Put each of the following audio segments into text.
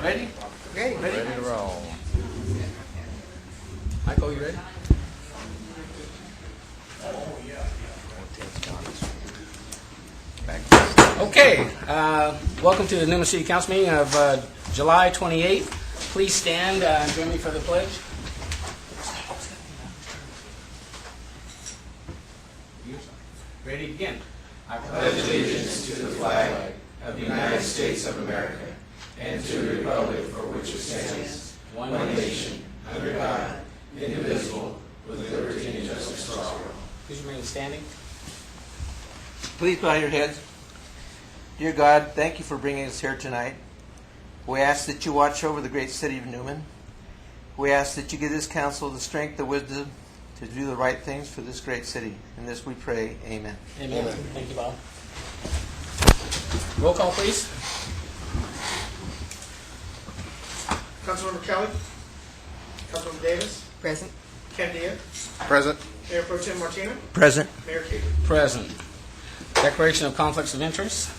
Ready? Okay. Ready to roll. Michael, you ready? Okay. Welcome to the Newman City Council meeting of July 28th. Please stand and join me for the pledge. Ready to begin. I pledge allegiance to the flag of the United States of America and to the republic for which it stands, one nation, under God, indivisible, with liberty and justice for all. Please remain standing. Please bow your heads. Dear God, thank you for bringing us here tonight. We ask that you watch over the great city of Newman. We ask that you give this council the strength, the wisdom to do the right things for this great city. In this we pray. Amen. Amen. Thank you, Bob. Roll call, please. Councilmember Kelly. Councilmember Davis. Present. Ken Dia. Present. Mayor Pro Tem Martina. Present. Mayor Katie. Present. Declaration of conflicts of interest.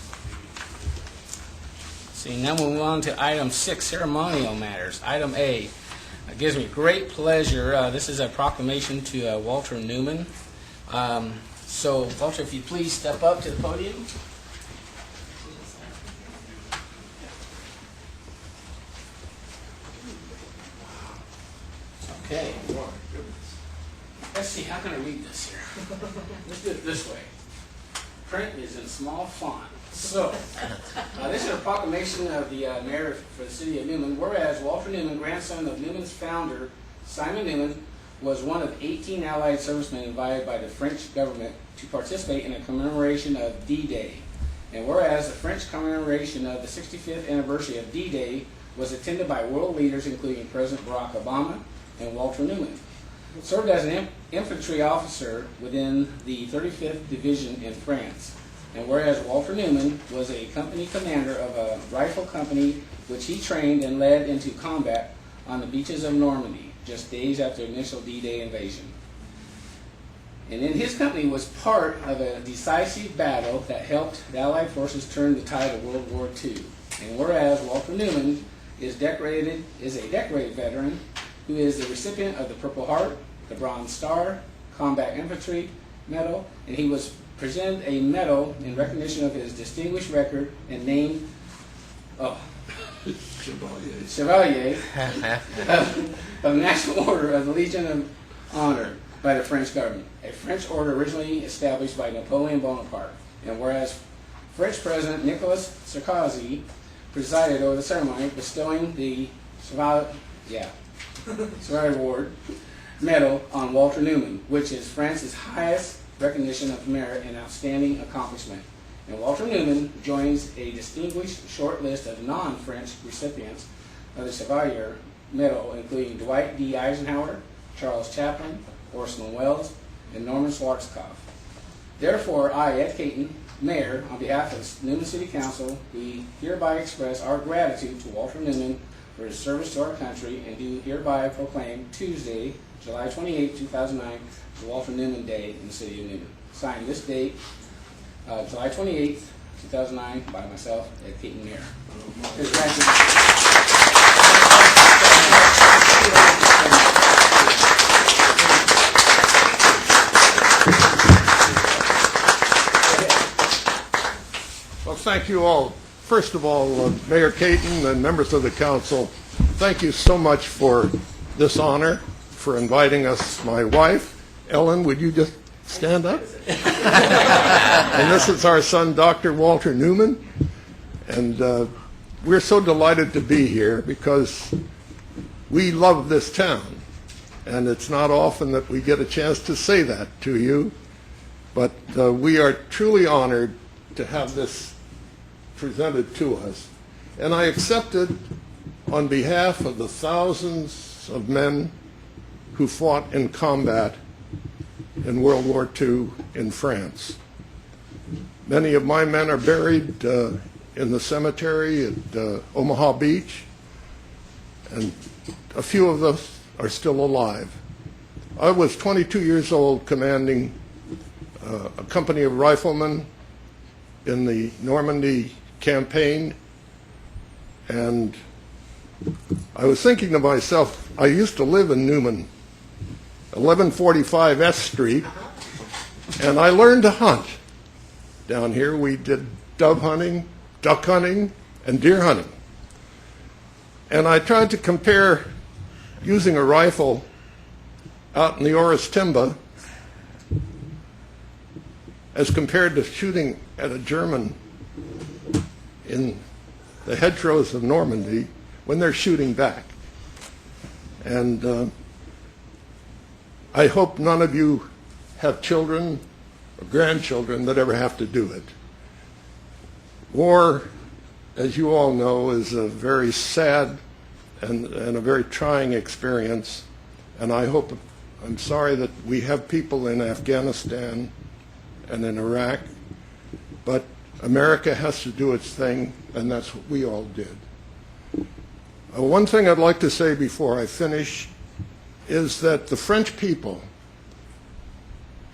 See, now we'll move on to item 6, ceremonial matters. Item A. It gives me great pleasure. This is a proclamation to Walter Newman. So, Walter, if you please step up to the podium. Okay. Let's see, how can I read this here? Let's do it this way. Print is in small font. So, this is a proclamation of the mayor for the city of Newman. Whereas Walter Newman, grandson of Newman's founder, Simon Newman, was one of 18 Allied servicemen invited by the French government to participate in a commemoration of D-Day. And whereas the French commemoration of the 65th anniversary of D-Day was attended by world leaders including President Barack Obama and Walter Newman. Served as an infantry officer within the 35th Division in France. And whereas Walter Newman was a company commander of a rifle company which he trained and led into combat on the beaches of Normandy, just days after the initial D-Day invasion. And then his company was part of a decisive battle that helped the Allied forces turn the tide of World War II. And whereas Walter Newman is a decorated veteran who is the recipient of the Purple Heart, the Bronze Star, Combat Infantry Medal, and he was presented a medal in recognition of his distinguished record and named Chevalier of National Order of the Legion of Honor by the French government, a French order originally established by Napoleon Bonaparte. And whereas French President Nicolas Sarkozy presided over the ceremony bestowing the Chevalier Award medal on Walter Newman, which is France's highest recognition of merit and outstanding accomplishment. And Walter Newman joins a distinguished short list of non-French recipients of the Chevalier Medal, including Dwight D. Eisenhower, Charles Chaplin, Orson Welles, and Norman Schwarzkopf. Therefore, I, Ed Caton, Mayor, on behalf of the Newman City Council, we hereby express our gratitude to Walter Newman for his service to our country and do hereby proclaim Tuesday, July 28, 2009, the Walter Newman Day in the city of Newman. Signed this date, July 28, 2009, by myself, Ed Caton, Mayor. Well, thank you all. First of all, Mayor Caton and members of the council, thank you so much for this honor, for inviting us. My wife, Ellen, would you just stand up? And this is our son, Dr. Walter Newman. And we're so delighted to be here because we love this town. And it's not often that we get a chance to say that to you. But we are truly honored to have this presented to us. And I accept it on behalf of the thousands of men who fought in combat in World War II in France. Many of my men are buried in the cemetery at Omaha Beach, and a few of us are still alive. I was 22 years old commanding a company of riflemen in the Normandy campaign, and I was thinking to myself, I used to live in Newman, 1145 S Street, and I learned to hunt. Down here we did dove hunting, duck hunting, and deer hunting. And I tried to compare using a rifle out in the Oris Timba as compared to shooting at a German in the hedgerows of Normandy when they're shooting back. And I hope none of you have children or grandchildren that ever have to do it. War, as you all know, is a very sad and a very trying experience. And I'm sorry that we have people in Afghanistan and in Iraq, but America has to do its thing, and that's what we all did. One thing I'd like to say before I finish is that the French people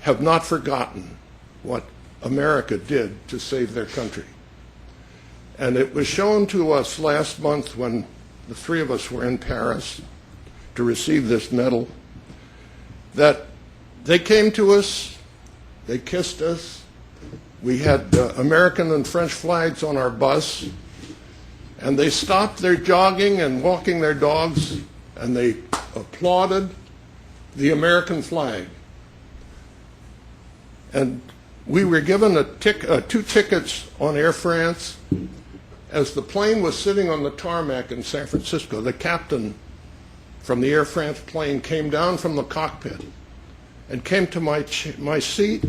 have not forgotten what America did to save their country. And it was shown to us last month when the three of us were in Paris to receive this medal, that they came to us, they kissed us, we had American and French flags on our bus, and they stopped their jogging and walking their dogs, and they applauded the American flag. And we were given two tickets on Air France. As the plane was sitting on the tarmac in San Francisco, the captain from the Air France plane came down from the cockpit and came to my seat,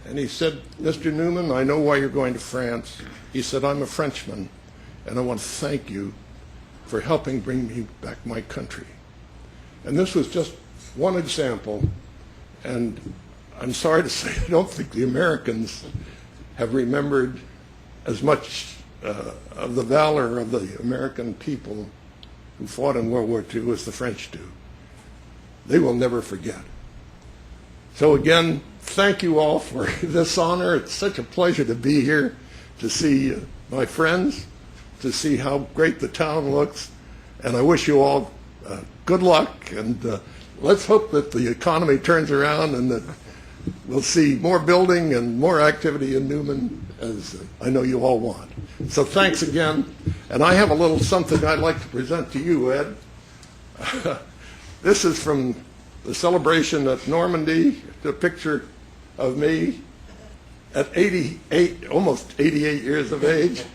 and he said, "Mr. Newman, I know why you're going to France." He said, "I'm a Frenchman, and I want to thank you for helping bring me back my country." And this was just one example, and I'm sorry to say I don't think the Americans have remembered as much of the valor of the American people who fought in World War II as the French do. They will never forget. So again, thank you all for this honor. It's such a pleasure to be here, to see my friends, to see how great the town looks, and I wish you all good luck, and let's hope that the economy turns around and that we'll see more building and more activity in Newman, as I know you all want. So thanks again, and I have a little something I'd like to present to you, Ed. This is from the celebration at Normandy, a picture of me at 88, almost 88 years of age,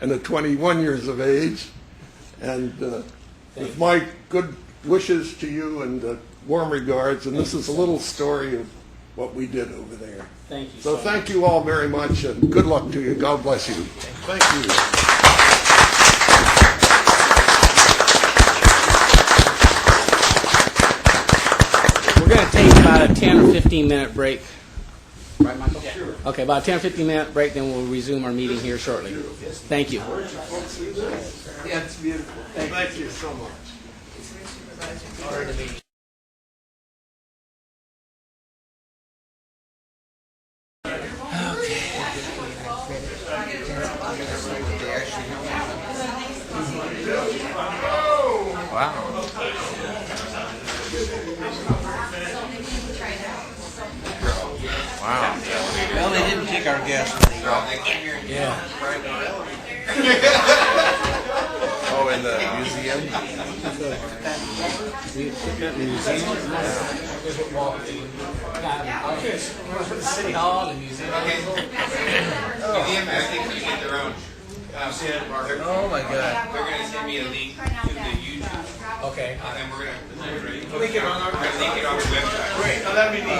and at 21 years of age, and with my good wishes to you and warm regards, and this is a little story of what we did over there. Thank you. So thank you all very much, and good luck to you. God bless you. Thank you. We're going to take about a 10 or 15 minute break. Right, Michael? Sure. Okay, about a 10 or 15 minute break, then we'll resume our meeting here shortly. Thank you. Yeah, it's beautiful. Thank you so much. Sorry to meet you. Wow. Wow. Well, they didn't kick our gas when they got here. Yeah. Oh, in the museum? City Hall and museum. Museum, I think you get their own. Oh my God. They're going to send me a link to the YouTube, Okay. and then we're going to link it on our website. Great, oh, that'd be neat.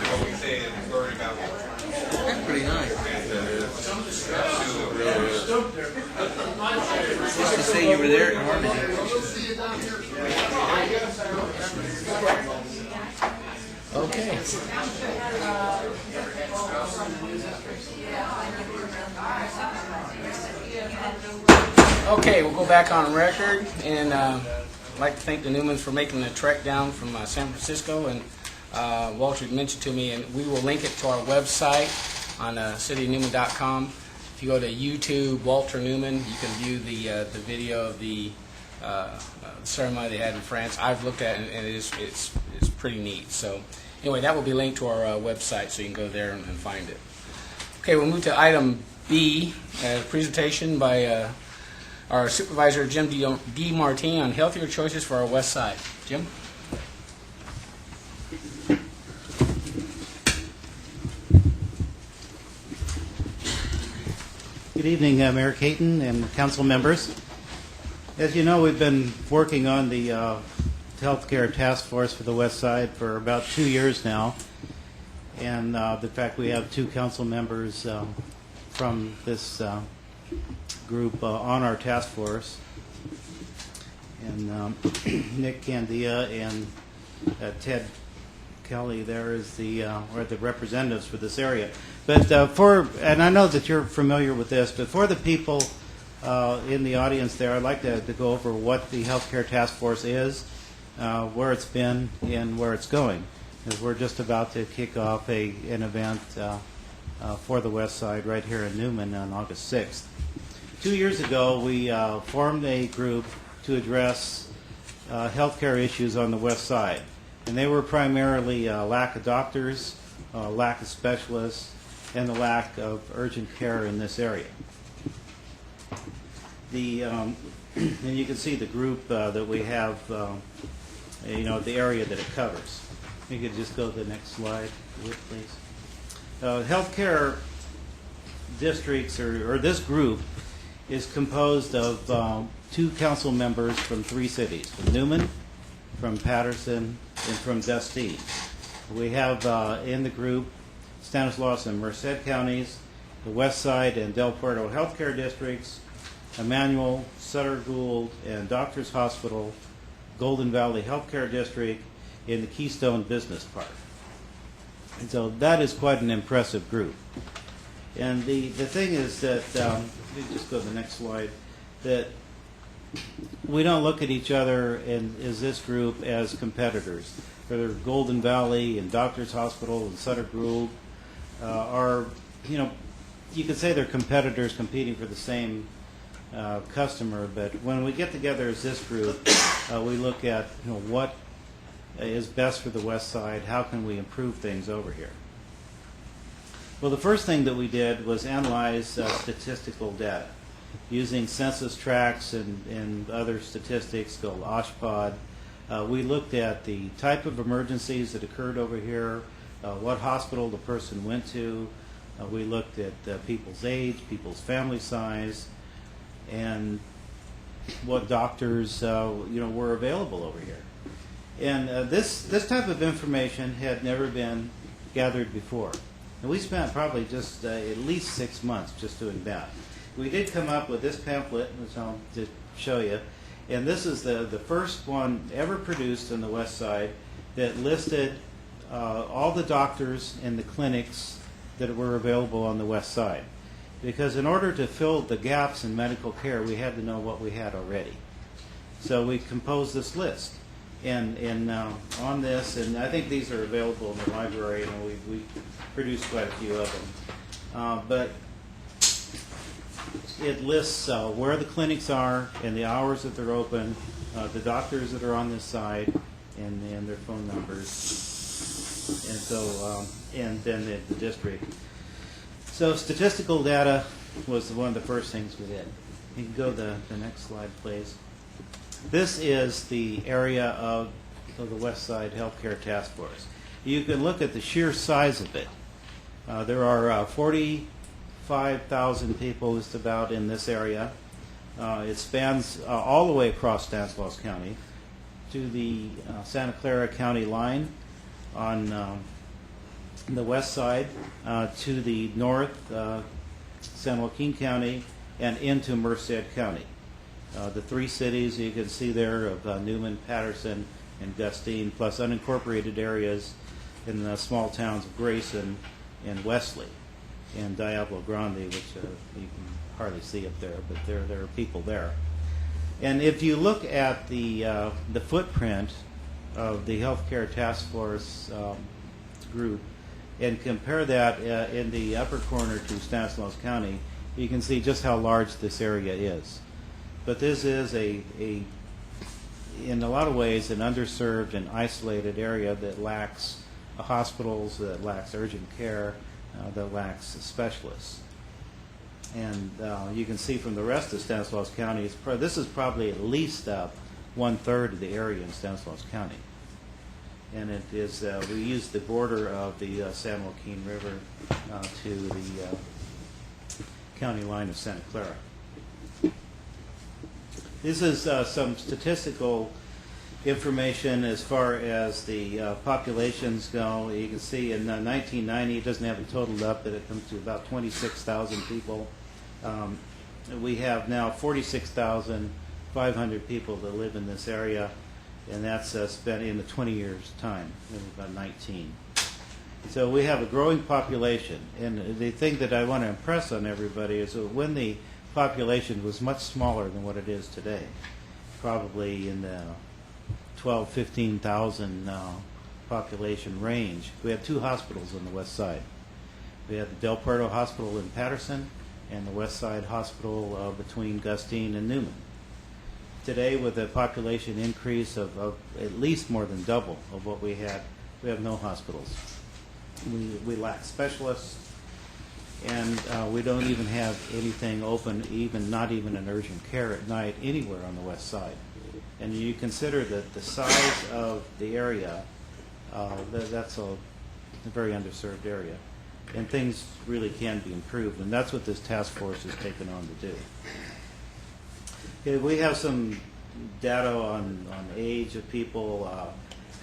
What we say and learn about it. That's pretty nice. Just to say you were there at Normandy. Okay. Okay, we'll go back on record, and I'd like to thank the Newmans for making the trek down from San Francisco, and Walter mentioned to me, and we will link it to our website on citynewman.com, If you go to YouTube, Walter Newman, you can view the video of the ceremony they had in France. I've looked at it, and it's pretty neat. So anyway, that will be linked to our website, so you can go there and find it. Okay, we'll move to item B, a presentation by our supervisor, Jim DeMartini, on healthier choices for our west side. Jim? Good evening, Mayor Caton and council members. As you know, we've been working on the healthcare task force for the West Side for about 2 years now, and the fact we have 2 council members from this group on our task force, and Nick Candia and Ted Kelly there is the representatives for this area. But and I know that you're familiar with this, but for the people in the audience there, I'd like to go over what the Healthcare Task Force is, where it's been, and where it's going. Because we're just about to kick off an event for the West Side right here in Newman on August 6th. 2 years ago, we formed a group to address healthcare issues on the West Side. And they were primarily lack of doctors, lack of specialists, and the lack of urgent care in this area. And you can see the group that we have, the area that it covers. You could just go to the next slide, please. Healthcare districts, or this group, is composed of 2 council members from 3 cities, from Newman, from Patterson, and from Dustine. We have in the group Stanislaus and Merced counties, the West Side and Del Puerto healthcare districts, Emmanuel, Sutter Gould, and Doctors Hospital, Golden Valley Healthcare District, in the Keystone Business Park. And so that is quite an impressive group. And the thing is that, let me just go to the next slide, that we don't look at each other as this group as competitors. Whether Golden Valley and Doctors Hospital and Sutter Gould are, you could say they're competitors competing for the same customer, but when we get together as this group, we look at what is best for the West Side, how can we improve things over here. Well, the first thing that we did was analyze statistical data using census tracts and other statistics called OSHPOD. We looked at the type of emergencies that occurred over here, what hospital the person went to. We looked at people's age, people's family size, and what doctors were available over here. And this type of information had never been gathered before. And we spent probably just at least 6 months just doing that. We did come up with this pamphlet, which I'll just show you. And this is the first one ever produced in the West Side that listed all the doctors and the clinics that were available on the West Side. Because in order to fill the gaps in medical care, we had to know what we had already. So we composed this list. And on this, and I think these are available in the library, and we produced quite a few of them. But it lists where the clinics are and the hours that they're open, the doctors that are on this side, and their phone numbers, and so and then the district. So statistical data was one of the first things we did. You can go to the next slide, please. This is the area of the West Side Healthcare Task Force. You can look at the sheer size of it. There are 45,000 people just about in this area. It spans all the way across Stanislaus County to the Santa Clara County line on the west side, to the north, San Joaquin County, and into Merced County. The 3 cities you can see there of Newman, Patterson, and Gustine, plus unincorporated areas in the small towns of Grayson and Wesley, and Diablo Grande, which you can hardly see up there, but there are people there. And if you look at the footprint of the Healthcare Task Force group and compare that in the upper corner to Stanislaus County, you can see just how large this area is. But this is in a lot of ways, an underserved and isolated area that lacks hospitals, that lacks urgent care, that lacks specialists. And you can see from the rest of Stanislaus County, this is probably at least 1/3 of the area in Stanislaus County. And it is, we use the border of the San Joaquin River to the county line of Santa Clara. This is some statistical information as far as the populations go. You can see in 1990, it doesn't have it totaled up, but it comes to about 26,000 people. We have now 46,500 people that live in this area, and that's spent in the 20 years' time, about 19. So we have a growing population, and the thing that I want to impress on everybody is that when the population was much smaller than what it is today, probably in the 12, 15,000 population range. We had 2 hospitals on the west side. We had the Del Puerto Hospital in Patterson and the West Side Hospital between Gustine and Newman. Today, with a population increase of at least more than double of what we had, we have no hospitals. We lack specialists, and we don't even have anything open, not even an urgent care at night anywhere on the west side. And you consider that the size of the area, that's a very underserved area. And things really can be improved, and that's what this task force is taken on to do. Okay, we have some data on age of people,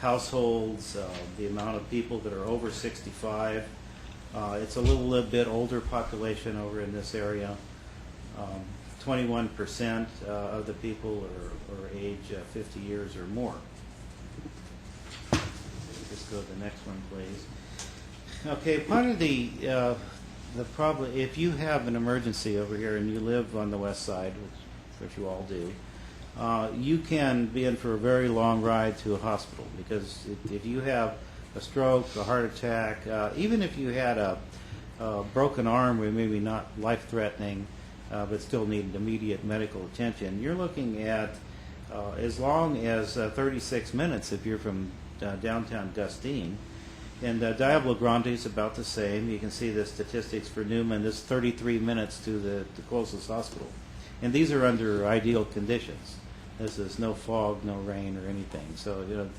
households, the amount of people that are over 65. It's a little bit older population over in this area. 21% of the people are age 50 years or more. Just go to the next one, please. Okay, part of the problem, if you have an emergency over here and you live on the west side, which you all do, you can be in for a very long ride to a hospital, because if you have a stroke, a heart attack, even if you had a broken arm, or maybe not life-threatening, but still needed immediate medical attention, you're looking at as long as 36 minutes if you're from downtown Gustine. And Diablo Grande is about the same. You can see the statistics for Newman. This is 33 minutes to the closest hospital. And these are under ideal conditions. This is no fog, no rain, or anything. So, you know,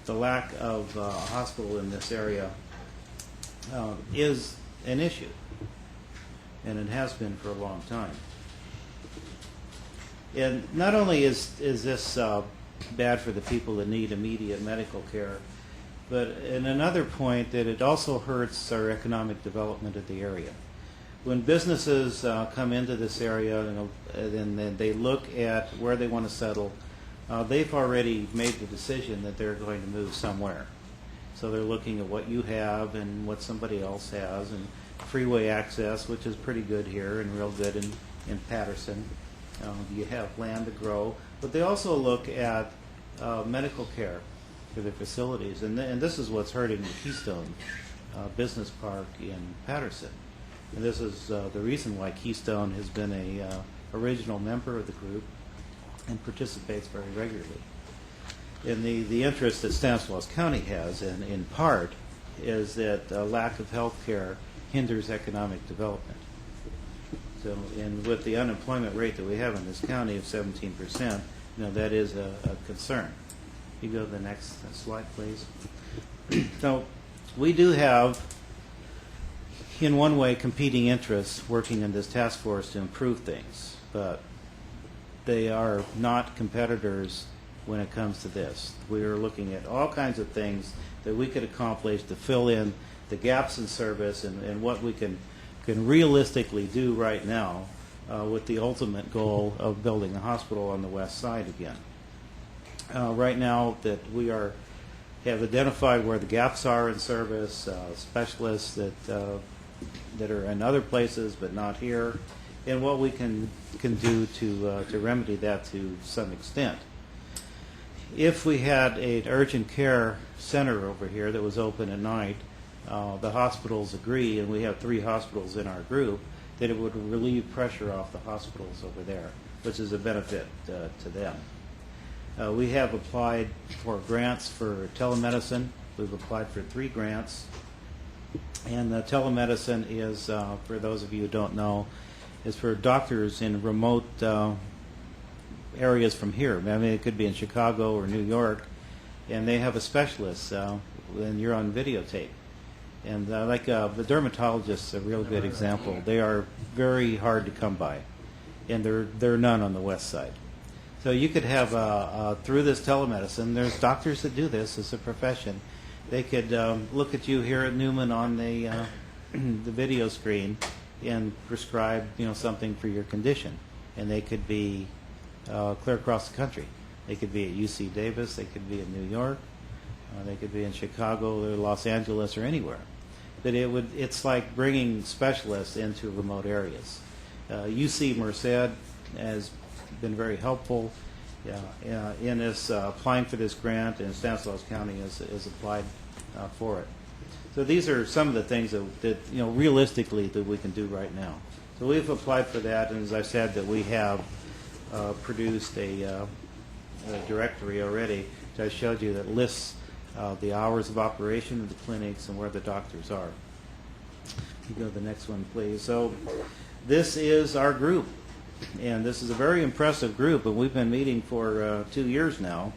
the lack of a hospital in this area is an issue, and it has been for a long time. And not only is this bad for the people that need immediate medical care, but in another point, that it also hurts our economic development of the area. When businesses come into this area, and then they look at where they want to settle, they've already made the decision that they're going to move somewhere. So they're looking at what you have and what somebody else has, and freeway access, which is pretty good here and real good in Patterson. You have land to grow, but they also look at medical care for their facilities, and this is what's hurting the Keystone Business Park in Patterson. And this is the reason why Keystone has been a original member of the group and participates very regularly. And the interest that Stanislaus County has, in part, is that a lack of health care hinders economic development. So, and with the unemployment rate that we have in this county of 17%, that is a concern. You go to the next slide, please. So, we do have, in one way, competing interests working in this task force to improve things, but they are not competitors when it comes to this. We are looking at all kinds of things that we could accomplish to fill in the gaps in service and what we can realistically do right now with the ultimate goal of building a hospital on the west side again. Right now that we have identified where the gaps are in service, specialists that are in other places but not here, and what we can do to remedy that to some extent. If we had an urgent care center over here that was open at night, the hospitals agree, and we have 3 hospitals in our group, that it would relieve pressure off the hospitals over there, which is a benefit to them. We have applied for grants for telemedicine. We've applied for 3 grants. And telemedicine is, for those of you who don't know, is for doctors in remote areas from here. I mean, it could be in Chicago or New York, and they have a specialist, and you're on videotape. And like the dermatologist's a real good example. They are very hard to come by, and there are none on the west side. So you could have, through this telemedicine, there's doctors that do this as a profession. They could look at you here at Newman on the video screen and prescribe, something for your condition. And they could be clear across the country. They could be at UC Davis. They could be in New York. They could be in Chicago or Los Angeles or anywhere. But it's like bringing specialists into remote areas. UC Merced has been very helpful in us applying for this grant, and Stanislaus County has applied for it. So these are some of the things that realistically that we can do right now. So we've applied for that, and as I said, that we have produced a directory already that I showed you that lists the hours of operation of the clinics and where the doctors are. You go to the next one, please. So this is our group, and this is a very impressive group, and we've been meeting for 2 years now.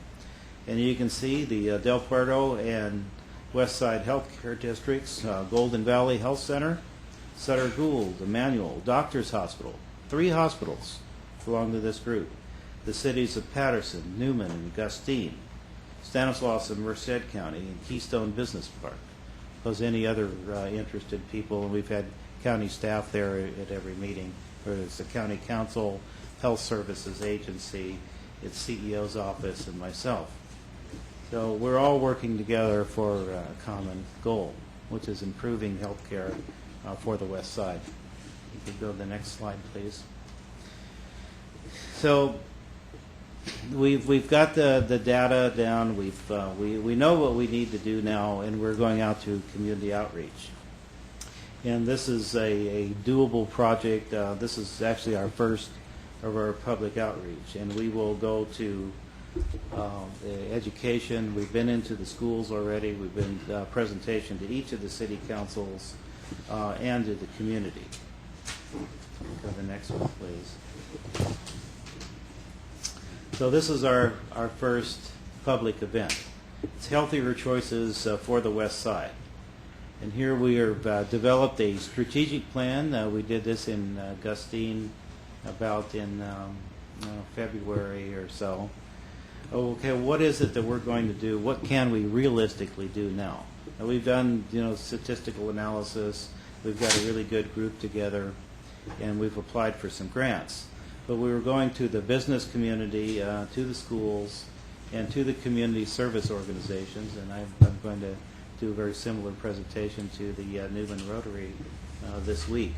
And you can see the Del Puerto and West Side Healthcare Districts, Golden Valley Health Center, Sutter Gould, Emmanuel, Doctors Hospital. 3 hospitals belong to this group. The cities of Patterson, Newman, and Gustine, Stanislaus and Merced County, and Keystone Business Park. Those any other interested people, and we've had county staff there at every meeting, whether it's the county council, health services agency, its CEO's office, and myself. So we're all working together for a common goal, which is improving health care for the West Side. You could go to the next slide, please. So we've got the data down. We know what we need to do now, and we're going out to community outreach. And this is a doable project. This is actually our first of our public outreach, and we will go to the education. We've been into the schools already. We've been presentation to each of the city councils and to the community. Go to the next one, please. So this is our first public event. It's Healthier Choices for the West Side. And here we have developed a strategic plan. We did this in Gustine about in February or so. Okay, what is it that we're going to do? What can we realistically do now? Now we've done statistical analysis. We've got a really good group together, and we've applied for some grants. But we were going to the business community, to the schools, and to the community service organizations, and I'm going to do a very similar presentation to the Newman Rotary this week.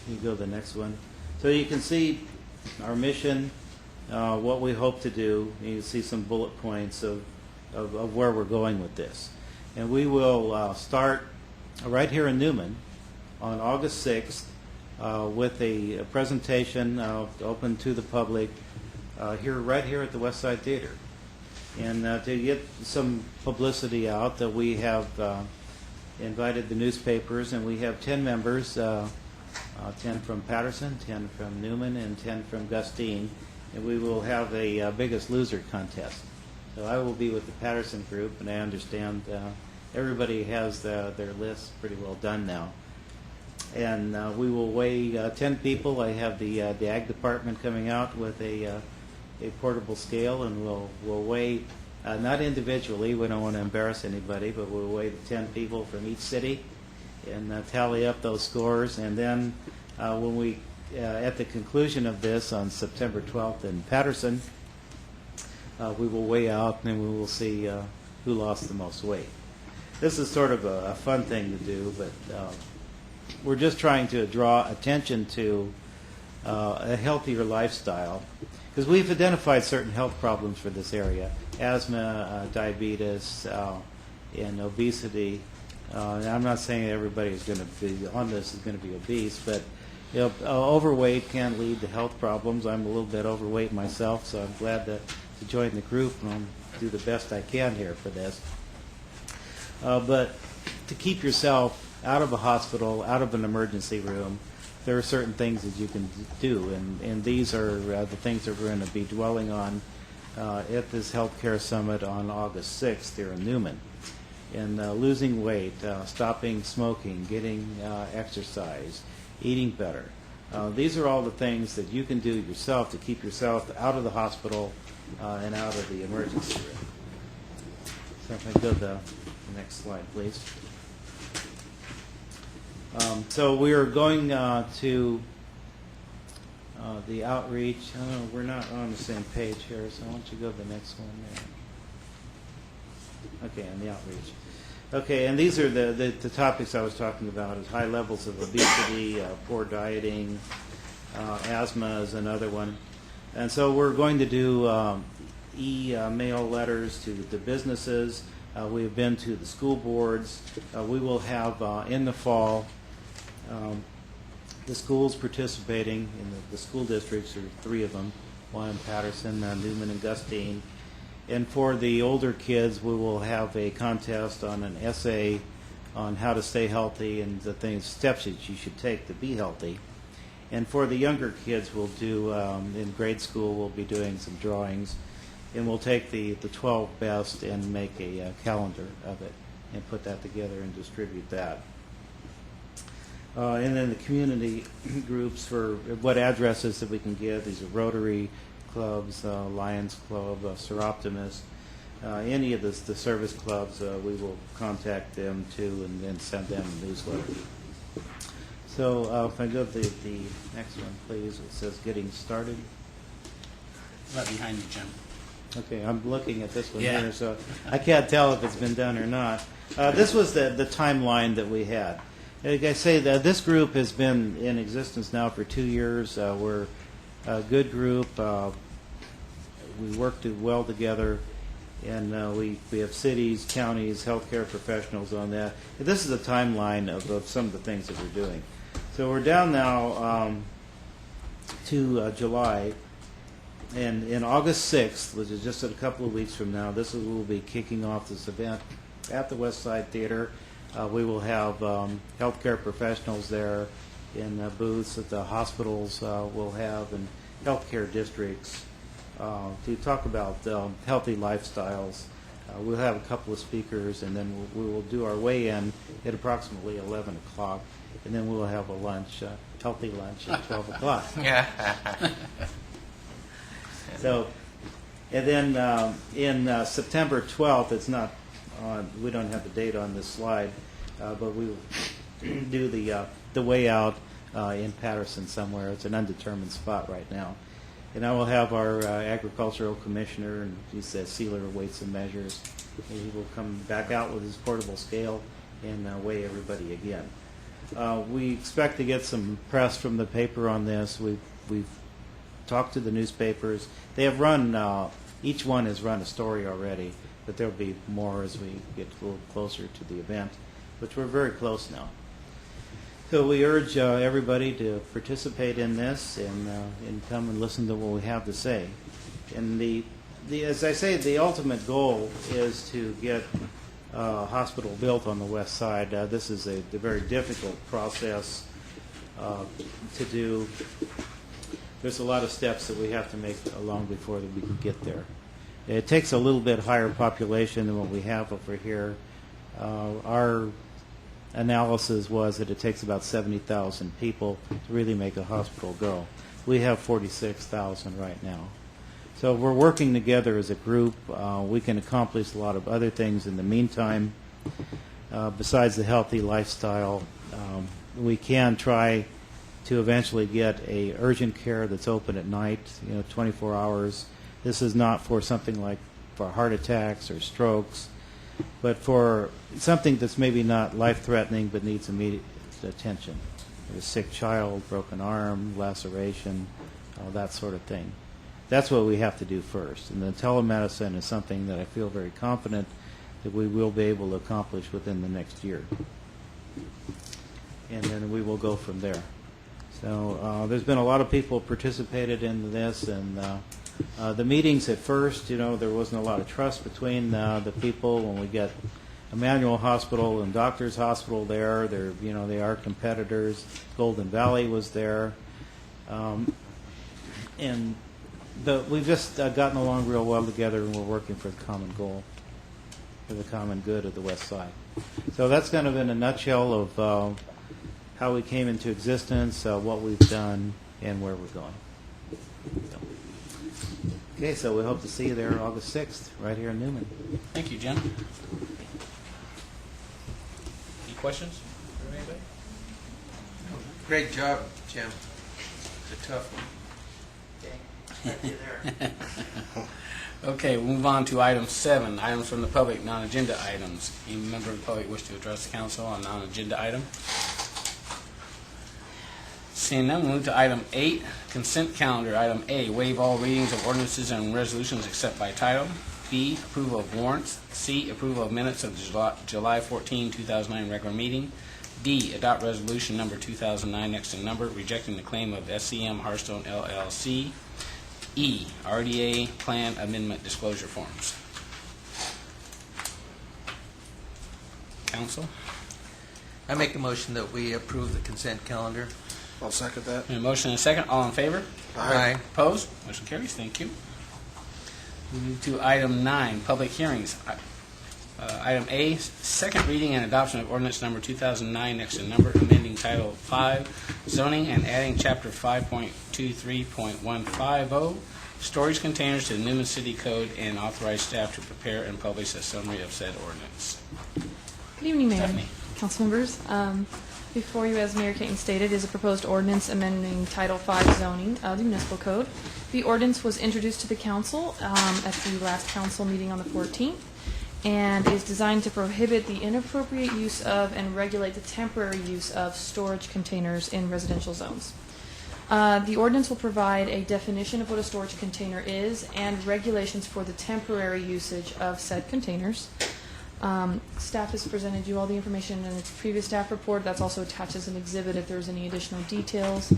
You go to the next one. So you can see our mission, what we hope to do. You can see some bullet points of where we're going with this. And we will start right here in Newman on August 6th with a presentation open to the public right here at the West Side Theater. And to get some publicity out, that we have invited the newspapers, and we have 10 members, 10 from Patterson, 10 from Newman, and 10 from Gustine, and we will have a Biggest Loser contest. So I will be with the Patterson group, and I understand everybody has their list pretty well done now. And we will weigh 10 people. I have the Ag Department coming out with a portable scale, and we'll weigh, not individually, we don't want to embarrass anybody, but we'll weigh the 10 people from each city and tally up those scores. And then when we, at the conclusion of this on September 12th in Patterson, we will weigh out, and we will see who lost the most weight. This is sort of a fun thing to do, but we're just trying to draw attention to a healthier lifestyle, because we've identified certain health problems for this area: asthma, diabetes, and obesity. And I'm not saying everybody is going to be on this is going to be obese, but overweight can lead to health problems. I'm a little bit overweight myself, so I'm glad to join the group, and I'll do the best I can here for this. But to keep yourself out of a hospital, out of an emergency room, there are certain things that you can do, and these are the things that we're going to be dwelling on at this healthcare summit on August 6th here in Newman. And losing weight, stopping smoking, getting exercise, eating better. These are all the things that you can do yourself to keep yourself out of the hospital and out of the emergency room. So if I go to the next slide, please. So we are going to the outreach. Oh, we're not on the same page here, so I want you to go to the next one there. Okay, on the outreach. Okay, and these are the topics I was talking about: is high levels of obesity, poor dieting, asthma is another one. And so we're going to do e-mail letters to the businesses. We've been to the school boards. We will have in the fall the schools participating in the school districts. There are 3 of them: one in Patterson, Newman, and Gustine. And for the older kids, we will have a contest on an essay on how to stay healthy and the steps that you should take to be healthy. And for the younger kids, we'll do, in grade school, we'll be doing some drawings. And we'll take the 12 best and make a calendar of it and put that together and distribute that. And then the community groups for what addresses that we can give. These are Rotary clubs, Lions Club, Seroptimus, any of the service clubs, we will contact them too and then send them a newsletter. So if I go to the next one, please. It says getting started. Right behind you, Jim. Okay, I'm looking at this one Yeah. here, so I can't tell if it's been done or not. This was the timeline that we had. Like I say, this group has been in existence now for 2 years. We're a good group. We work well together, and we have cities, counties, healthcare professionals on that. And this is a timeline of some of the things that we're doing. So we're down now to July, and in August 6th, which is just a couple of weeks from now, we'll be kicking off this event at the West Side Theater. We will have healthcare professionals there in booths that the hospitals will have, and healthcare districts to talk about healthy lifestyles. We'll have a couple of speakers, and then we will do our weigh-in at approximately 11 o'clock, and then we'll have a lunch, healthy lunch at 12 o'clock. So, and then in September 12th, it's not on, we don't have the date on this slide, but we will do the way out in Patterson somewhere. It's an undetermined spot right now. And I will have our agricultural commissioner, and he says sealer of weights and measures. And he will come back out with his portable scale and weigh everybody again. We expect to get some press from the paper on this. We've talked to the newspapers. They have run, each one has run a story already, but there'll be more as we get a little closer to the event, which we're very close now. So we urge everybody to participate in this and come and listen to what we have to say. And as I say, the ultimate goal is to get a hospital built on the west side. This is a very difficult process to do. There's a lot of steps that we have to make along before that we can get there. It takes a little bit higher population than what we have over here. Our analysis was that it takes about 70,000 people to really make a hospital go. We have 46,000 right now. So we're working together as a group. We can accomplish a lot of other things in the meantime. Besides the healthy lifestyle, we can try to eventually get a urgent care that's open at night, 24 hours. This is not for something like for heart attacks or strokes, but for something that's maybe not life-threatening but needs immediate attention. A sick child, broken arm, laceration, that sort of thing. That's what we have to do first. And then telemedicine is something that I feel very confident that we will be able to accomplish within the next year. And then we will go from there. So there's been a lot of people participated in this, and the meetings at first, there wasn't a lot of trust between the people. When we got Emmanuel Hospital and Doctors Hospital there, they are competitors. Golden Valley was there, but we've just gotten along real well together, and we're working for the common goal, for the common good of the West Side. So that's kind of in a nutshell of how we came into existence, what we've done, and where we're going. Okay, so we hope to see you there August 6th, right here in Newman. Thank you, Jim. Any questions from anybody? Great job, Jim. It's a tough one. Okay, we'll move on to item 7, items from the public, non-agenda items. Any member of the public wish to address the council on non-agenda item? Seeing none, we'll move to item 8, consent calendar. Item A, waive all readings of ordinances and resolutions except by title. B, approval of warrants. C, approval of minutes of the July 14, 2009 regular meeting. D, adopt resolution number 2009 next in number, rejecting the claim of SCM Hearthstone LLC. E, RDA plan amendment disclosure forms. Council? I make a motion that we approve the consent calendar. I'll second that. A motion and a second. All in favor? Aye. Opposed? Motion carries. Thank you. We move to item 9, public hearings. Item A, second reading and adoption of ordinance number 2009 next in number, amending Title 5 zoning and adding Chapter 5.23.150 storage containers to the Newman City Code, and authorize staff to prepare and publish a summary of said ordinance. Good evening, Mayor, Stephanie. council members. Before you, as Mayor Caton stated, is a proposed ordinance amending Title 5 zoning of the municipal code. The ordinance was introduced to the council at the last council meeting on the 14th, and is designed to prohibit the inappropriate use of and regulate the temporary use of storage containers in residential zones. The ordinance will provide a definition of what a storage container is and regulations for the temporary usage of said containers. Staff has presented you all the information in its previous staff report. That's also attached as an exhibit if there's any additional details.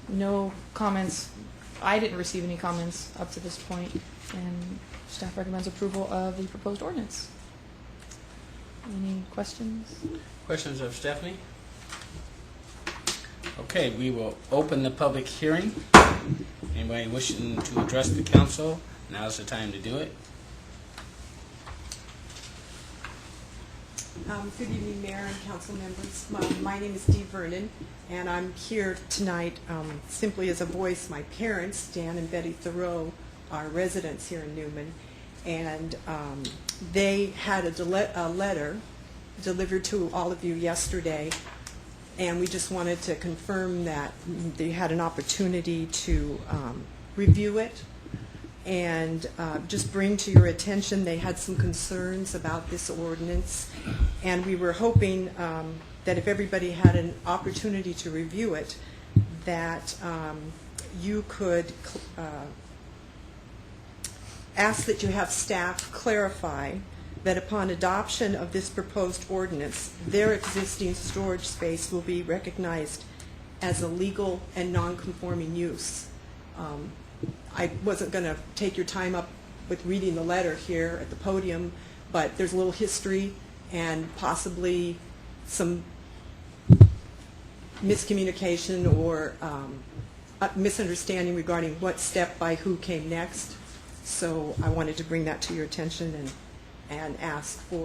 No comments. I didn't receive any comments up to this point, and staff recommends approval of the proposed ordinance. Any questions? Questions of Stephanie? Okay, we will open the public hearing. Anybody wishing to address the council, now's the time to do it. Good evening, Mayor and council members. My name is Dee Vernon, and I'm here tonight simply as a voice. My parents, Dan and Betty Thoreau, are residents here in Newman, and they had a letter delivered to all of you yesterday, and we just wanted to confirm that they had an opportunity to review it and just bring to your attention they had some concerns about this ordinance, and we were hoping that if everybody had an opportunity to review it, that you could ask that you have staff clarify that upon adoption of this proposed ordinance, their existing storage space will be recognized as a legal and non-conforming use. I wasn't going to take your time up with reading the letter here at the podium, but there's a little history and possibly some miscommunication or misunderstanding regarding what step by who came next. So I wanted to bring that to your attention and ask for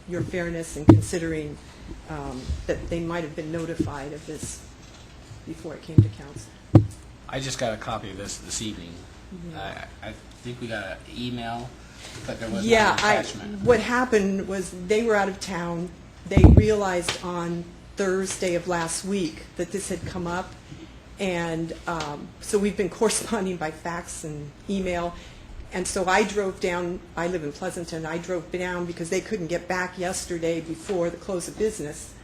your fairness in considering that they might have been notified of this before it came to council. I just got a copy of this evening. I think we got an email, but there was not an attachment. What happened was they were out of town. They realized on Thursday of last week that this had come up, and so we've been corresponding by fax and email. And so I drove down. I live in Pleasanton. I drove down because they couldn't get back yesterday before the close of business.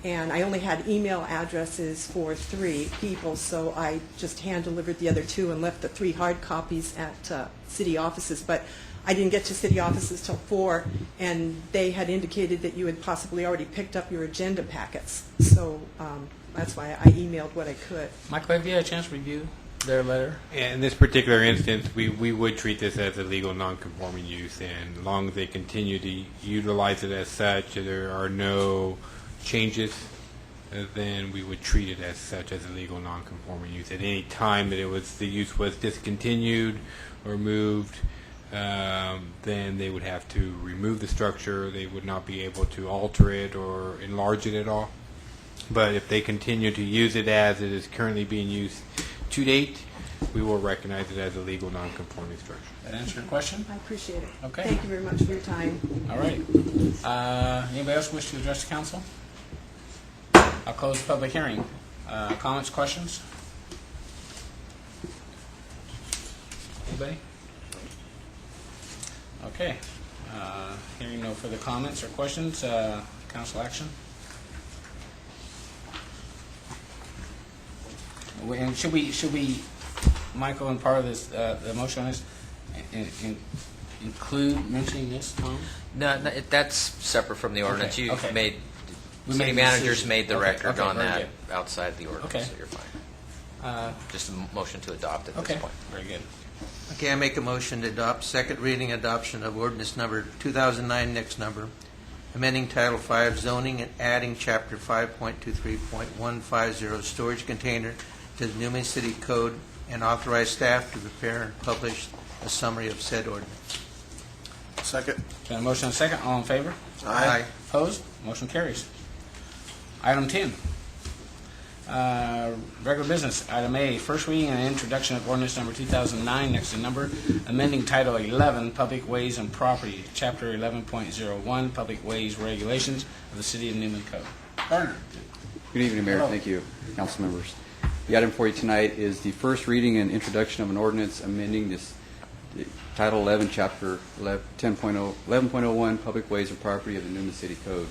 And I only had email addresses for 3 people, so I just hand-delivered the other 2 and left the 3 hard copies at city offices. But I didn't get to city offices till 4, and they had indicated that you had possibly already picked up your agenda packets. So that's why I emailed what I could. Michael, have you had a chance to review their letter? In this particular instance, we would treat this as a legal non-conforming use, and as long as they continue to utilize it as such, there are no changes, then we would treat it as such as a legal non-conforming use. At any time that the use was discontinued or moved, then they would have to remove the structure. They would not be able to alter it or enlarge it at all. But if they continue to use it as it is currently being used to date, we will recognize it as a legal non-conforming structure. That answer your question? I appreciate it. Okay. Thank you very much for your time. All right. Anybody else wish to address the council? I'll close the public hearing. Comments, questions? Anybody? Okay. Hearing no further comments or questions, council action? And should we, Michael, in part of this, the motion on this, include mentioning this, Tom? No, that's separate from the ordinance. Okay, You okay. made, We city made the managers decision. made the Okay, record okay, on very that good. outside the ordinance, Okay. so you're fine. Uh, Just a motion to adopt at Okay, this point. very good. Okay, I make a motion to adopt second reading adoption of ordinance number 2009, next number, amending Title 5 zoning and adding Chapter 5.23.150 storage container to the Newman City Code, and authorize staff to prepare and publish a summary of said ordinance. Second. Got a motion and a second. All in favor? Aye. Opposed? Motion carries. Item 10. Regular business. Item A, first reading and introduction of ordinance number 2009, next to number, amending Title 11, Public Ways and Property, Chapter 11.01, Public Ways Regulations of the City of Newman Code. Garner. Good evening, Mayor. Hello. Thank you, council members. The item for you tonight is the first reading and introduction of an ordinance amending this Title 11, Chapter 11.01, Public Ways and Property of the Newman City Code.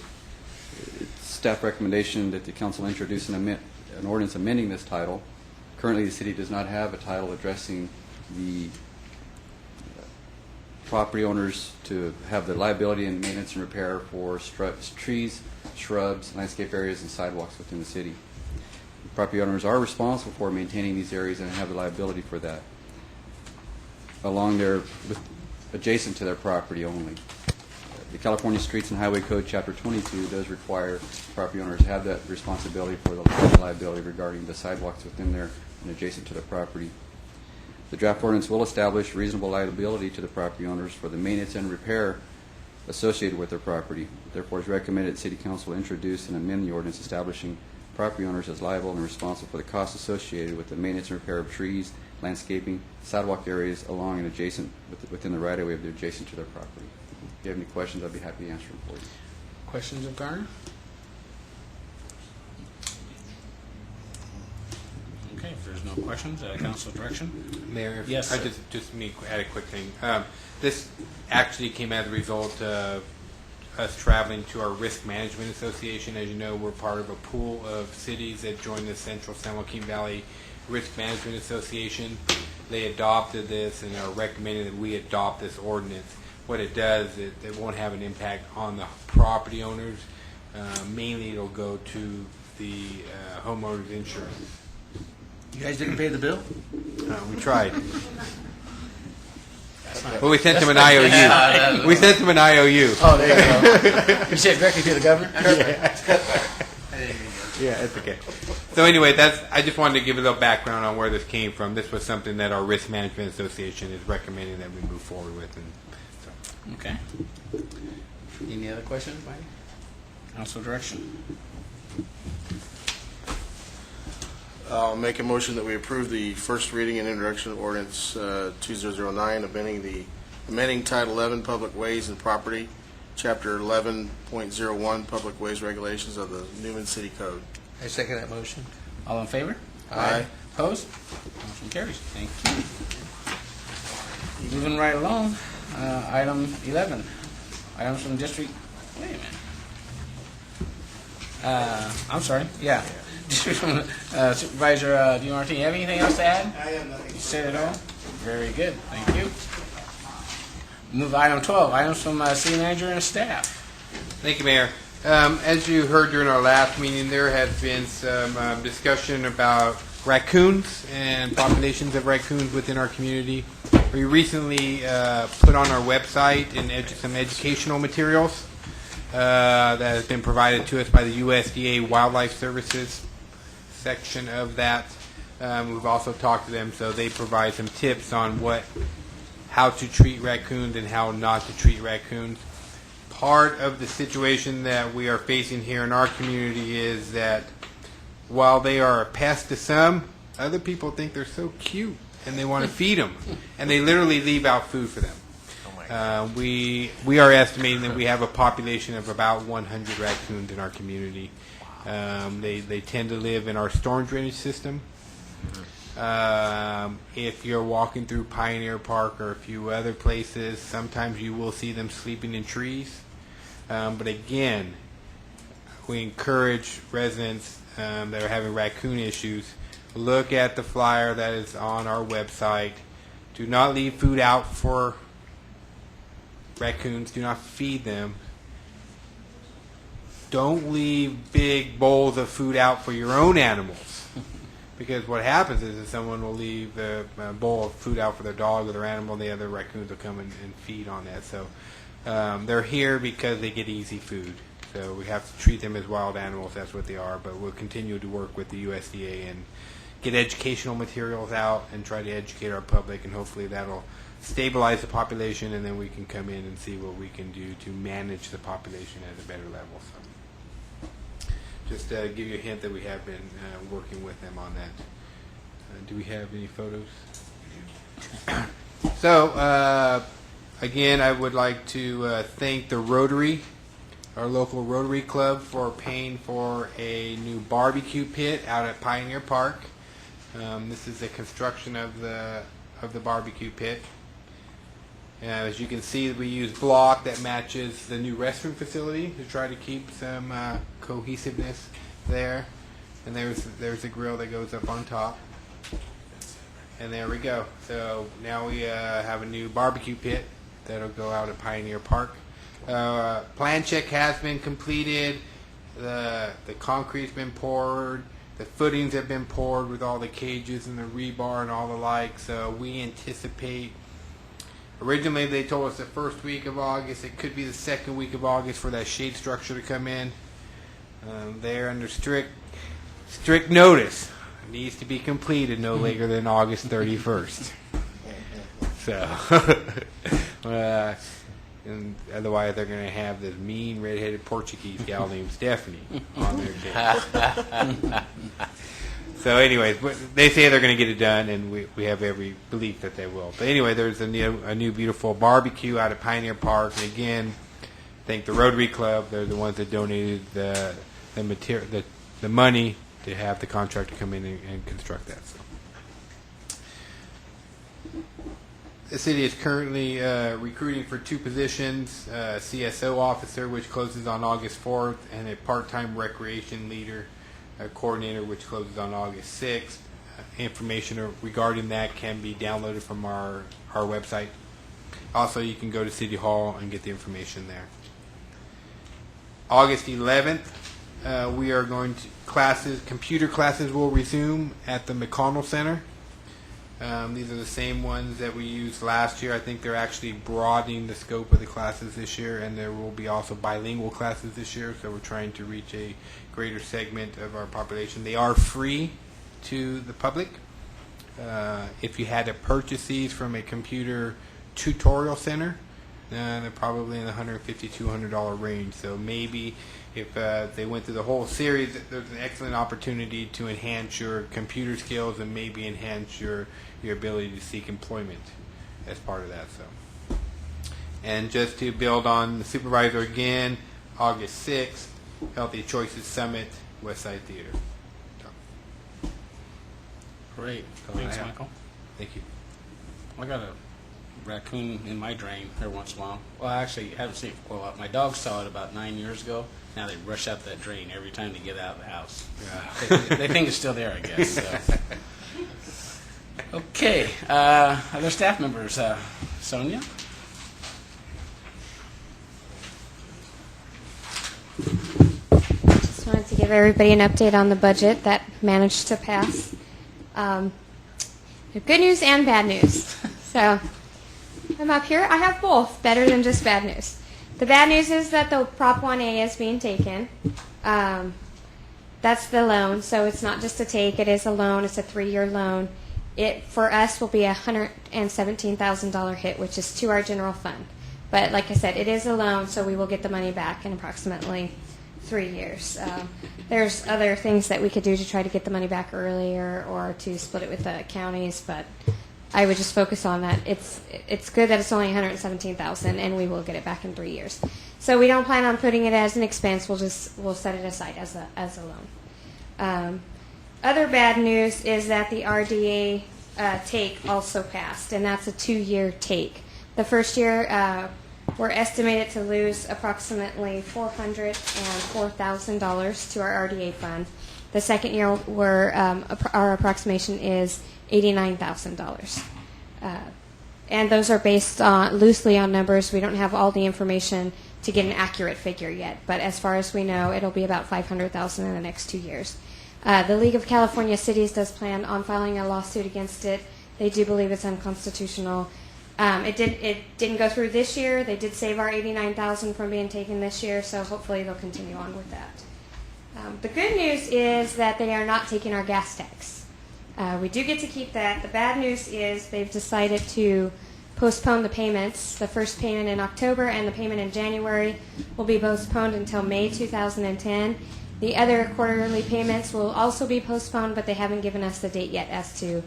It's staff recommendation that the council introduce an ordinance amending this title. Currently, the city does not have a title addressing the property owners to have the liability and maintenance and repair for trees, shrubs, landscape areas, and sidewalks within the city. Property owners are responsible for maintaining these areas and have the liability for that adjacent to their property only. The California Streets and Highway Code, Chapter 22, does require property owners to have that responsibility for the liability regarding the sidewalks within there and adjacent to their property. The draft ordinance will establish reasonable liability to the property owners for the maintenance and repair associated with their property. Therefore, it's recommended that City Council introduce and amend the ordinance establishing property owners as liable and responsible for the costs associated with the maintenance and repair of trees, landscaping, sidewalk areas along and adjacent within the right-of-way of the adjacent to their property. If you have any questions, I'd be happy to answer them for you. Questions of Garner? Okay, if there's no questions, council direction. Mayor, Yes, I sir. just me add a quick thing. This actually came as a result of us traveling to our Risk Management Association. As you know, we're part of a pool of cities that join the Central San Joaquin Valley Risk Management Association. They adopted this and are recommending that we adopt this ordinance. What it does, it won't have an impact on the property owners. Mainly, it'll go to the homeowners insurance. You guys didn't pay the bill? We tried. Well, we sent them an IOU. We sent them an IOU. Oh, there you go. You said directly to the governor? Yeah, it's okay. So anyway, I just wanted to give a little background on where this came from. This was something that our Risk Management Association is recommending that we move forward with. And so. Okay. Any other questions, Mike? Council direction. I'll make a motion that we approve the first reading and introduction of ordinance 2009, amending Title 11, Public Ways and Property, Chapter 11.01, Public Ways Regulations of the Newman City Code. I second that motion. All in favor? Aye. Opposed? Motion carries. Thank you. Moving right along, item 11. Items from district. Wait a minute. I'm sorry. Yeah. Supervisor DiMartini, you have anything else to add? I have nothing. You said it all? Very good. Thank you. Move item 12, items from city manager and staff. Thank you, Mayor. As you heard during our last meeting, there has been some discussion about raccoons and populations of raccoons within our community. We recently put on our website some educational materials that has been provided to us by the USDA Wildlife Services section of that. We've also talked to them, so they provide some tips on how to treat raccoons and how not to treat raccoons. Part of the situation that we are facing here in our community is that while they are a pest to some, other people think they're so cute and they want to feed them, and they literally leave out food for them. We are estimating that we have a population of about 100 raccoons in our community. They tend to live in our storm drainage system. If you're walking through Pioneer Park or a few other places, sometimes you will see them sleeping in trees. But again, we encourage residents that are having raccoon issues, look at the flyer that is on our website. Do not leave food out for raccoons. Do not feed them. Don't leave big bowls of food out for your own animals. Because what happens is that someone will leave a bowl of food out for their dog or their animal, and the other raccoons will come and feed on that. So they're here because they get easy food. So we have to treat them as wild animals. That's what they are. But we'll continue to work with the USDA and get educational materials out and try to educate our public, and hopefully that'll stabilize the population, and then we can come in and see what we can do to manage the population at a better level. So just to give you a hint that we have been working with them on that. Do we have any photos? So again, I would like to thank the Rotary, our local Rotary Club, for paying for a new barbecue pit out at Pioneer Park. This is the construction of the barbecue pit. As you can see, we use block that matches the new restroom facility to try to keep some cohesiveness there. And there's a grill that goes up on top. And there we go. So now we have a new barbecue pit that'll go out at Pioneer Park. Plan check has been completed. The concrete's been poured. The footings have been poured with all the cages and the rebar and all the like. So we anticipate. Originally, they told us the first week of August. It could be the second week of August for that shade structure to come in. They're under strict notice. It needs to be completed no later than August 31st. So, and otherwise they're going to have this mean red-headed Portuguese gal named Stephanie on their day. So anyways, they say they're going to get it done, and we have every belief that they will. But anyway, there's a new beautiful barbecue out at Pioneer Park. And again, thank the Rotary Club. They're the ones that donated the material, the money to have the contractor come in and construct that. So. The city is currently recruiting for 2 positions, a CSO officer, which closes on August 4th, and a part-time recreation leader, coordinator, which closes on August 6th. Information regarding that can be downloaded from our website. Also, you can go to City Hall and get the information there. August 11th, we are going to computer classes will resume at the McConnell Center. These are the same ones that we used last year. I think they're actually broadening the scope of the classes this year, and there will be also bilingual classes this year, so we're trying to reach a greater segment of our population. They are free to the public. If you had to purchase these from a computer tutorial center, they're probably in the $150 to $200 range. So maybe if they went through the whole series, there's an excellent opportunity to enhance your computer skills and maybe enhance your ability to seek employment as part of that. So, and just to build on the supervisor again, August 6th, Healthy Choices Summit, Westside Theater. So. Great. Thanks, Michael. Thank you. I got a raccoon in my drain every once in a while. Well, I actually haven't seen it for quite a while. My dog saw it about 9 years ago. Now they rush out that drain every time they get out of the house. Yeah. They think it's still there, I guess. So. Okay. Other staff members. Sonia? give everybody an update on the budget that managed to pass. Good news and bad news. So I'm up here. I have both, better than just bad news. The bad news is that the Prop 1A is being taken. That's the loan, so it's not just a take. It is a loan. It's a 3-year loan. It, for us, will be a $117,000 hit, which is to our general fund. But like I said, it is a loan, so we will get the money back in approximately 3 years. There's other things that we could do to try to get the money back earlier or to split it with the counties, but I would just focus on that. It's good that it's only $117,000, and we will get it back in 3 years. So we don't plan on putting it as an expense. We'll set it aside as a loan. Other bad news is that the RDA take also passed, and that's a 2-year take. The first year, we're estimated to lose approximately $404,000 to our RDA fund. The second year, our approximation is $89,000. And those are based loosely on numbers. We don't have all the information to get an accurate figure yet, but as far as we know, it'll be about $500,000 in the next 2 years. The League of California Cities does plan on filing a lawsuit against it. They do believe it's unconstitutional. It didn't go through this year. They did save our $89,000 from being taken this year, so hopefully they'll continue on with that. The good news is that they are not taking our gas tax. We do get to keep that. The bad news is they've decided to postpone the payments. The first payment in October and the payment in January will be postponed until May 2010. The other quarterly payments will also be postponed, but they haven't given us the date yet as to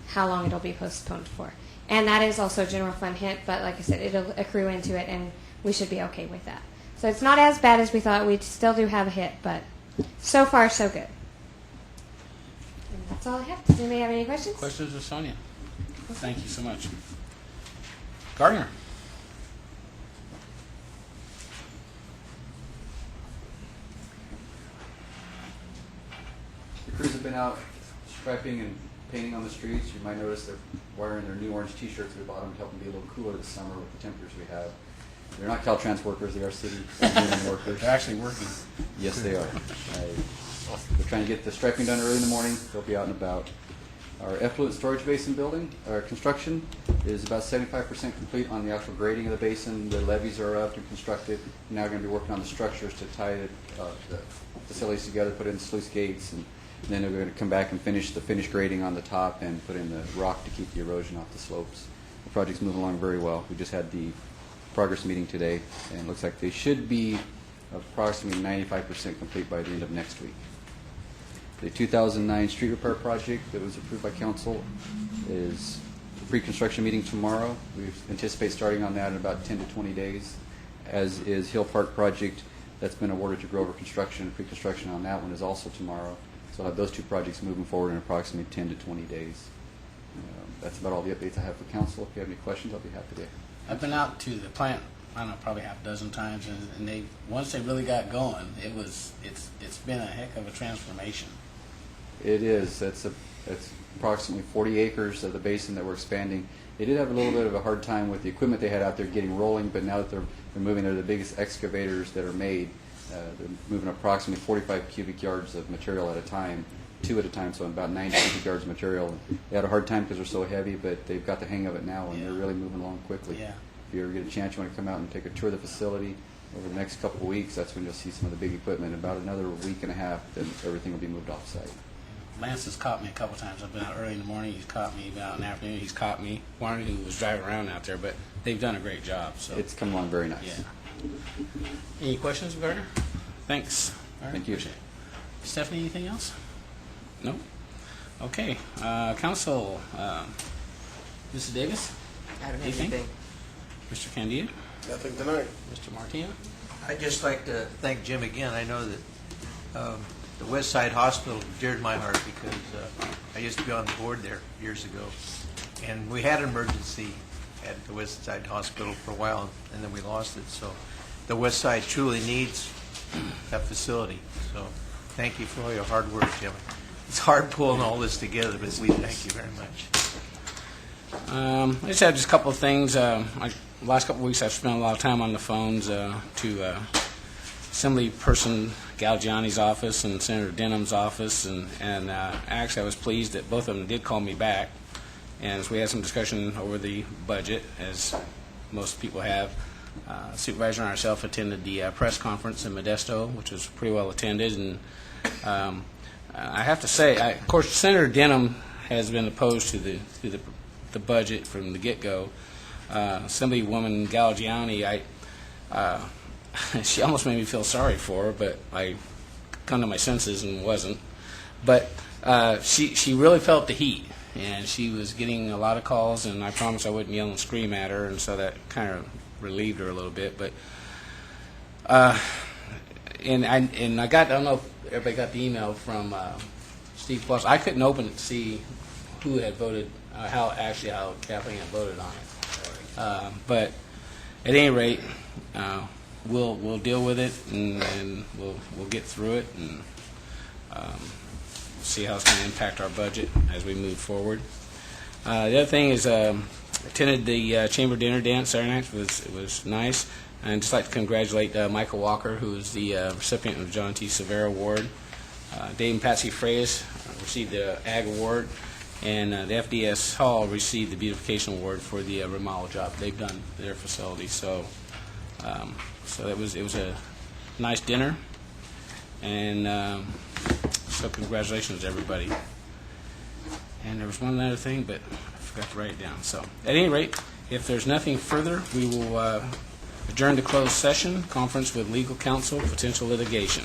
how long it'll be postponed for. And that is also a general fund hit, but like I said, it'll accrue into it, and we should be okay with that. So it's not as bad as we thought. We still do have a hit, but so far, so good. And that's all I have. Does anybody have any questions? Questions of Sonia? Thank you so much. Gardner. The crews have been out striping and painting on the streets. You might notice they're wearing their new orange t-shirts we bought them to help them be a little cooler this summer with the temperatures we have. They're not Caltrans workers, they are city union workers. They're actually working. Yes, they are. They're trying to get the striping done early in the morning. They'll be out and about. Our effluent storage basin building, our construction, is about 75% complete on the actual grading of the basin. The levees are up and constructed. Now we're going to be working on the structures to tie the facilities together, put in sluice gates, and then we're going to come back and finish the finished grading on the top and put in the rock to keep the erosion off the slopes. The project's moving along very well. We just had the progress meeting today, and it looks like they should be approximately 95% complete by the end of next week. The 2009 street repair project that was approved by council is a pre-construction meeting tomorrow. We anticipate starting on that in about 10 to 20 days, as is Hill Park project that's been awarded to Grover Construction. Pre-construction on that one is also tomorrow. So I'll have those two projects moving forward in approximately 10 to 20 days. That's about all the updates I have for council. If you have any questions, I'll be happy to. I've been out to the plant, I don't know, probably half a dozen times, and once they really got going, it's been a heck of a transformation. It is. It's approximately 40 acres of the basin that we're expanding. They did have a little bit of a hard time with the equipment they had out there getting rolling, but now that they're moving, they're the biggest excavators that are made. They're moving approximately 45 cubic yards of material at a time, 2 at a time, so about 90 cubic yards of material. They had a hard time because they're so heavy, but they've got the hang of it now, and they're really moving along quickly. Yeah. If you ever get a chance, you want to come out and take a tour of the facility over the next couple of weeks, that's when you'll see some of the big equipment. In about another week and a half, then everything will be moved off-site. Lance has caught me a couple times. I've been out early in the morning. He's caught me. Been out in the afternoon. He's caught me. Warren, who was driving around out there, but they've done a great job. So It's come along very nice. yeah. Any questions, Gardner? Thanks. All right, Thank you. appreciate it. Stephanie, anything else? No. Okay. Council. Mrs. Davis. I don't have Anything? anything. Mr. Candia. Nothing tonight. Mr. Martina. I'd just like to thank Jim again. I know that the West Side Hospital deared my heart because I used to be on the board there years ago. And we had an emergency at the West Side Hospital for a while, and then we lost it. So the West Side truly needs that facility. So thank you for all your hard work, Jim. It's hard pulling all this together, but we thank you very much. I just have just a couple of things. The last couple of weeks I've spent a lot of time on the phones to Assembly Person Galgiani's office and Senator Denham's office, and actually I was pleased that both of them did call me back, and as we had some discussion over the budget, as most people have. Supervisor and ourselves attended the press conference in Modesto, which was pretty well attended, and I have to say, of course, Senator Denham has been opposed to the budget from the get-go. Assemblywoman Galgiani, she almost made me feel sorry for her, but I come to my senses and wasn't. But she really felt the heat, and she was getting a lot of calls, and I promised I wouldn't yell and scream at her, and so that kind of relieved her a little bit. But and I don't know if everybody got the email from Steve Plus. I couldn't open it to see who had voted, how Kathleen had voted on it. But at any rate, we'll deal with it, and we'll get through it, and see how it's going to impact our budget as we move forward. The other thing is, attended the Chamber Dinner Dance Saturday night. It was nice. And I'd just like to congratulate Michael Walker, who is the recipient of the John T. Severa Award. Dave and Patsy Freyes received the Ag Award, and the FDS Hall received the Beautification Award for the remodel job they've done to their facility. So, it was a nice dinner, and so congratulations to everybody. And there was one other thing, but I forgot to write it down. So, at any rate, if there's nothing further, we will adjourn to closed session, conference with legal counsel, potential litigation.